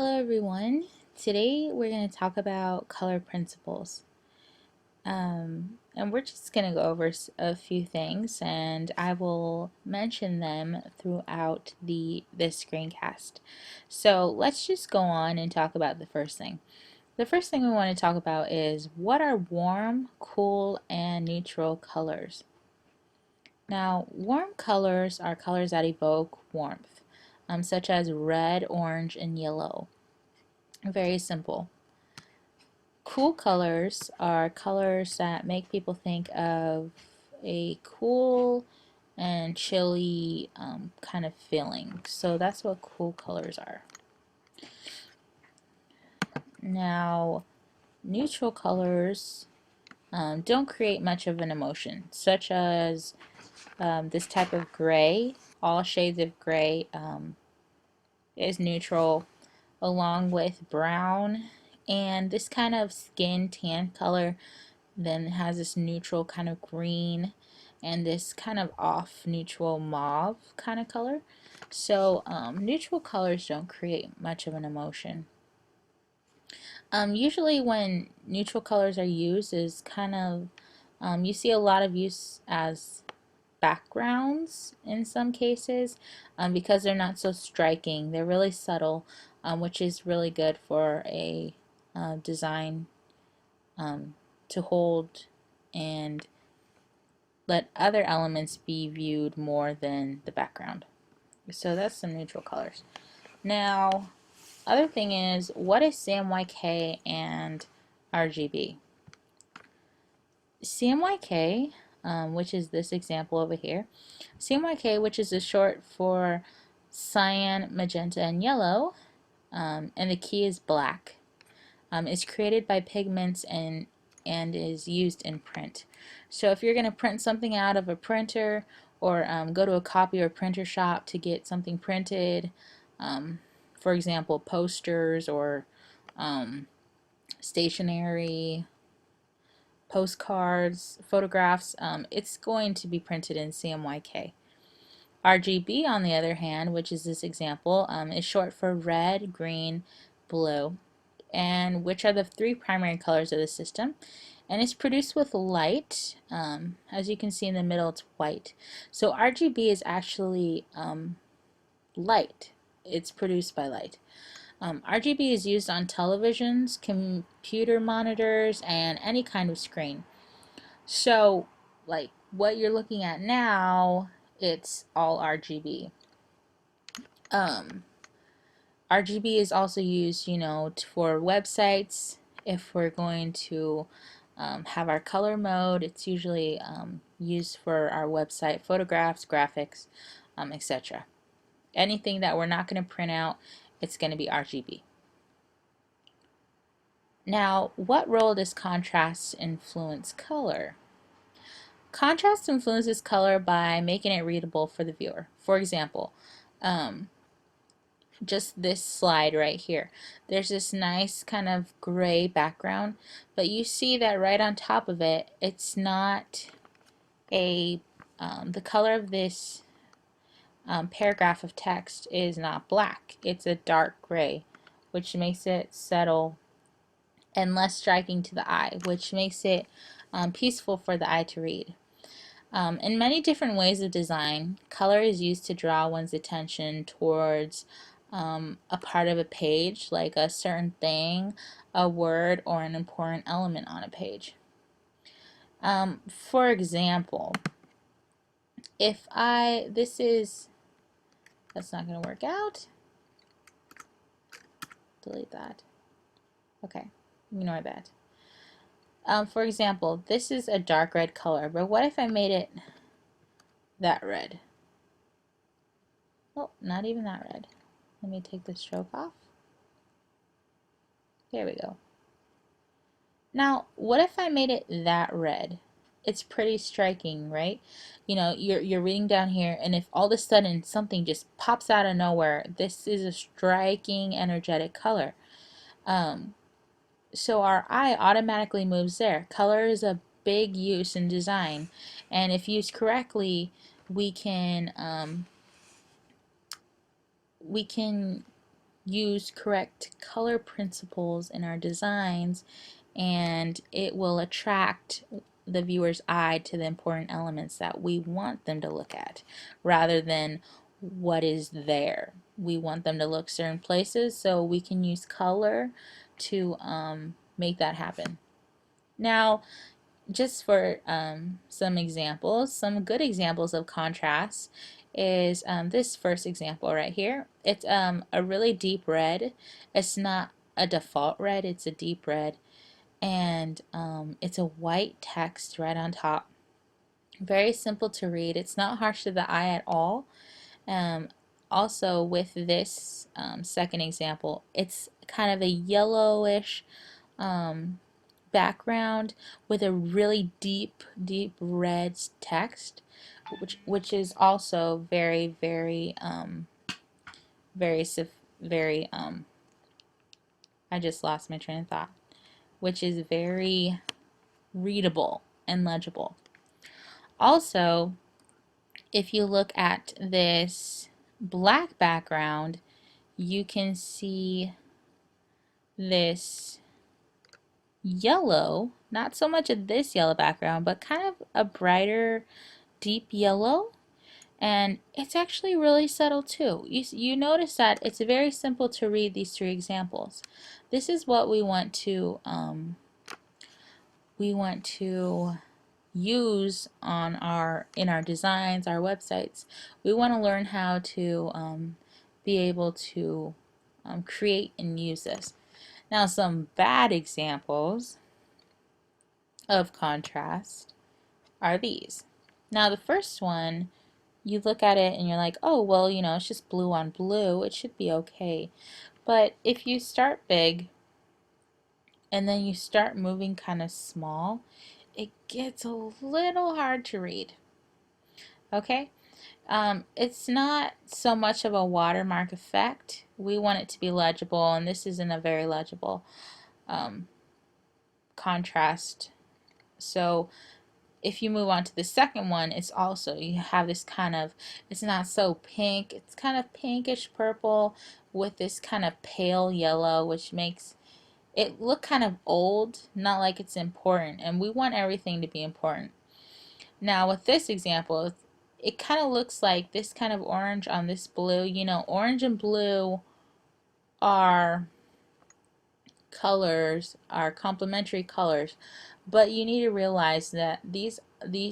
Hello everyone. Today we're going to talk about color principles. And we're just going to go over a few things and I will mention them throughout this screencast. So let's just go on and talk about the first thing. The first thing we want to talk about is what are warm, cool, and neutral colors. Now, warm colors are colors that evoke warmth, such as red, orange, and yellow. Very simple. Cool colors are colors that make people think of a cool and chilly kind of feeling. So that's what cool colors are. Now, neutral colors don't create much of an emotion, such as this type of gray. All shades of gray is neutral, along with brown and this kind of skin tan color then has this neutral kind of green and this kind of off neutral mauve kind of color. So neutral colors don't create much of an emotion. Usually when neutral colors are used is kind of you see a lot of use as backgrounds in some cases because they're not so striking. They're really subtle, which is really good for a design to hold and let other elements be viewed more than the background. So that's some neutral colors. Now, other thing is, what is CMYK and RGB? CMYK, which is this example over here, CMYK, which is a short for cyan, magenta, and yellow, and the key is black, is created by pigments and is used in print. So if you're going to print something out of a printer or go to a copy or printer shop to get something printed, for example, posters or stationery, postcards, photographs, it's going to be printed in CMYK. RGB, on the other hand, which is this example, is short for red, green, blue, and which are the three primary colors of the system. And it's produced with light. As you can see in the middle, it's white. So RGB is actually light. It's produced by light. RGB is used on televisions, computer monitors, and any kind of screen. So, like what you're looking at now, it's all RGB. RGB is also used, for websites. If we're going to have our color mode, it's usually used for our website photographs, graphics, etc. Anything that we're not going to print out, it's going to be RGB. Now, what role does contrast influence color? Contrast influences color by making it readable for the viewer. For example, just this slide right here. There's this nice kind of gray background, but you see that right on top of it, it's not the color of this paragraph of text is not black. It's a dark gray, which makes it subtle and less striking to the eye, which makes it peaceful for the eye to read. In many different ways of design, color is used to draw one's attention towards a part of a page, like a certain thing, a word, or an important element on a page. For example, that's not going to work out. Delete that. Okay, ignore that. For example, this is a dark red color, but what if I made it that red? Oh, not even that red. Let me take the stroke off. There we go. Now, what if I made it that red? It's pretty striking, right? You're reading down here, and if all of a sudden something just pops out of nowhere, this is a striking, energetic color. So our eye automatically moves there. Color is a big use in design, and if used correctly, we can use correct color principles in our designs, and it will attract the viewer's eye to the important elements that we want them to look at rather than what is there. We want them to look certain places, so we can use color to make that happen. Now, just for some examples, some good examples of contrast is this first example right here. It's a really deep red. It's not a default red, it's a deep red, and it's a white text right on top. Very simple to read. It's not harsh to the eye at all. Um, Also, with this second example, it's kind of a yellowish um, background with a really deep red text, which is also very very I just lost my train of thought, which is very readable and legible. Also, if you look at this black background, you can see this yellow, not so much of this yellow background, but kind of a brighter deep yellow, and it's actually really subtle too. You notice that it's very simple to read these three examples. This is what we want to use on in our designs, our websites. We want to learn how to be able to create and use this. Now, some bad examples of contrast are these. Now, the first one, you look at it and you're like, oh, well, you know, it's just blue on blue. It should be okay. But if you start big and then you start moving kind of small, it gets a little hard to read. Okay? It's not so much of a watermark effect. We want it to be legible, and this isn't a very legible um, contrast. So if you move on to the second one, it's also, you have this kind of, it's not so pink, it's kind of pinkish purple with this kind of pale yellow, which makes it look kind of old, not like it's important, and we want everything to be important. Now with this example, it kind of looks like this kind of orange on this blue. You know, orange and blue are colors, are complementary colors, but you need to realize that these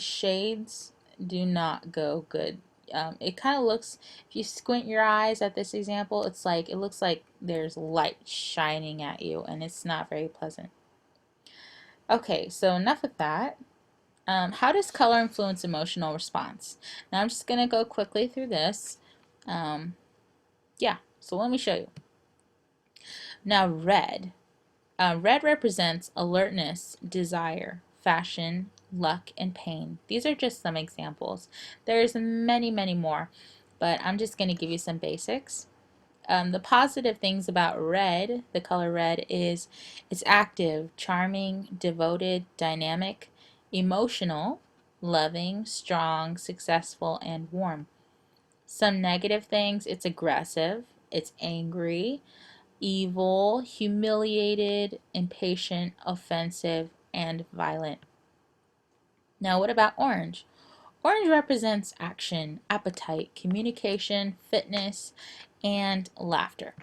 shades do not go good. It kind of looks, if you squint your eyes at this example, it looks like there's light shining at you, and it's not very pleasant. Okay, so enough of that. How does color influence emotional response? Now I'm just going to go quickly through this. Yeah, so let me show you. Now red. Red represents alertness, desire, fashion, luck, and pain. These are just some examples. There's many more, but I'm just going to give you some basics. The positive things about red, the color red, is it's active, charming, devoted, dynamic, emotional, loving, strong, successful, and warm. Some negative things, it's aggressive, it's angry, evil, humiliated, impatient, offensive, and violent. Now, what about orange? Orange represents action, appetite, communication, fitness, and laughter.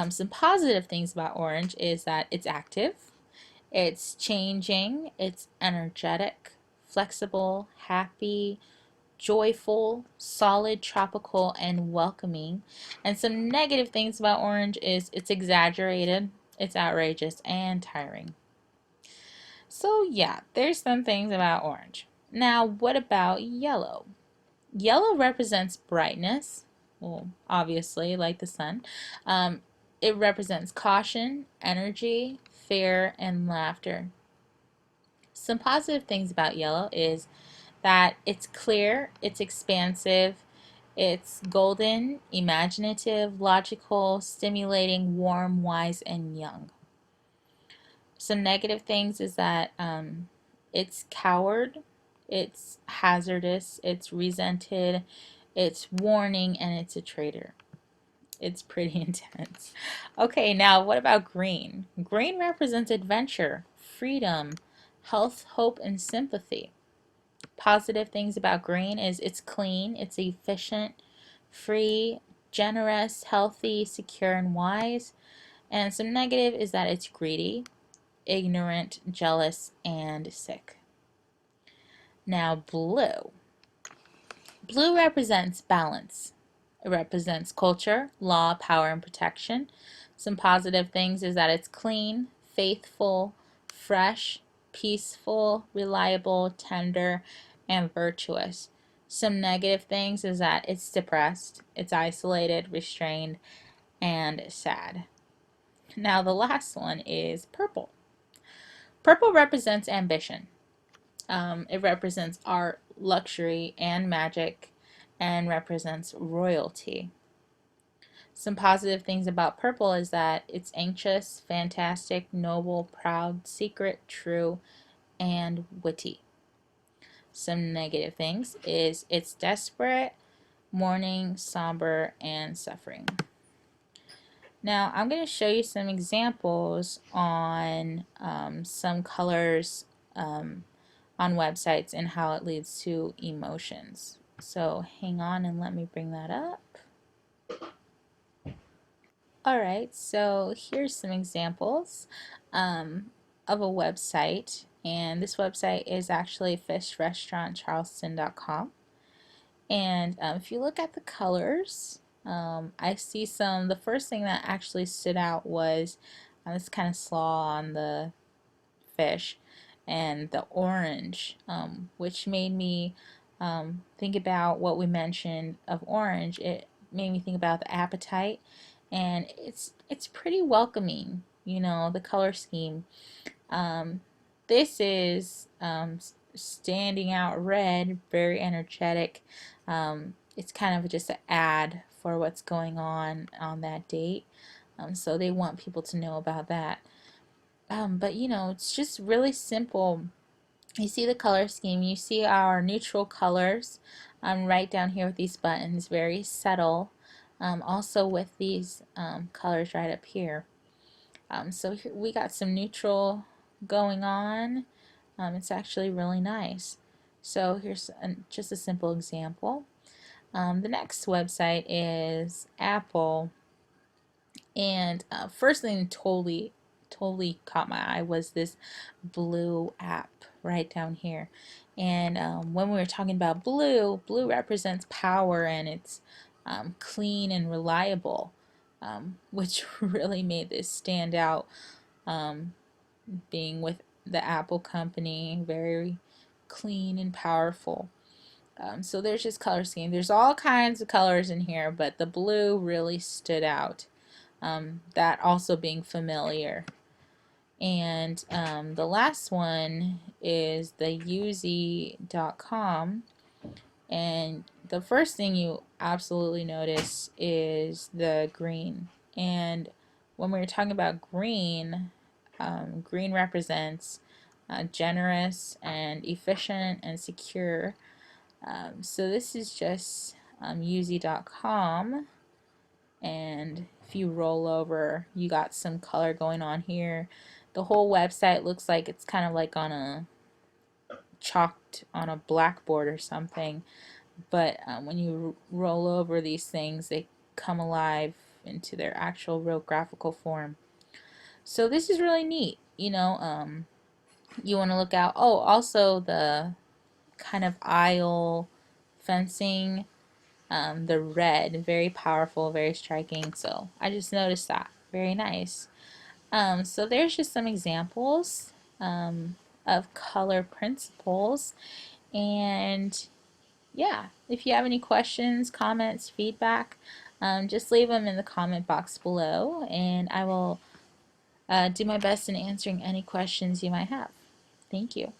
Some positive things about orange is that it's active, it's changing, it's energetic, flexible, happy, joyful, solid, tropical, and welcoming. And some negative things about orange is it's exaggerated, it's outrageous, and tiring. So yeah, there's some things about orange. Now, what about yellow? Yellow represents brightness, well, obviously, like the sun. Um, it represents caution, energy, fear, and laughter. Some positive things about yellow is that it's clear, it's expansive, it's golden, imaginative, logical, stimulating, warm, wise, and young. Some negative things is that it's coward, it's hazardous, it's resented, it's warning, and it's a traitor. It's pretty intense. Okay, now what about green? Green represents adventure, freedom, health, hope, and sympathy. Positive things about green is it's clean, it's efficient, free, generous, healthy, secure, and wise. And some negative is that it's greedy, ignorant, jealous, and sick. Now, blue. Blue represents balance. It represents culture, law, power, and protection. Some positive things is that it's clean, faithful, fresh, peaceful, reliable, tender, and virtuous. Some negative things is that it's depressed, it's isolated, restrained, and sad. Now, the last one is purple. Purple represents ambition. It represents art, luxury, and magic, and represents royalty. Some positive things about purple is that it's anxious, fantastic, noble, proud, secret, true, and witty. Some negative things is it's desperate, mourning, somber, and suffering. Now I'm going to show you some examples on some colors on websites and how it leads to emotions. So hang on and let me bring that up. Alright, so here's some examples of a website, and this website is actually fishrestaurantcharleston.com. And if you look at the colors, I see the first thing that actually stood out was this kind of slaw on the fish and the orange, which made me think about what we mentioned of orange. It made me think about the appetite, and it's pretty welcoming, you know, the color scheme. This is standing out red, very energetic. It's kind of just an ad for what's going on that date. So they want people to know about that. But you know, it's just really simple. You see the color scheme, you see our neutral colors right down here with these buttons, very subtle. Also with these colors right up here. So here we got some neutral going on. It's actually really nice. So here's just a simple example. The next website is Apple. And first thing totally caught my eye was this blue app right down here. And when we were talking about blue, blue represents power, and it's clean and reliable, which really made this stand out, being with the Apple company, very clean and powerful. So there's just color scheme. There's all kinds of colors in here, but the blue really stood out. That also being familiar. And the last one is the Uzi.com. And the first thing you absolutely notice is the green. And when we were talking about green, green represents generous and efficient and secure. So this is just Uzi.com. And if you roll over, you got some color going on here. The whole website looks like it's kind of like on a chalked on a blackboard or something, but when you roll over these things, they come alive into their actual real graphical form. So this is really neat. You know, you want to look out. Oh, also the kind of aisle fencing, the red, very powerful, very striking. So I just noticed that. Very nice. So there's just some examples of color principles. And yeah, if you have any questions, comments, feedback, just leave them in the comment box below, and I will do my best in answering any questions you might have. Thank you.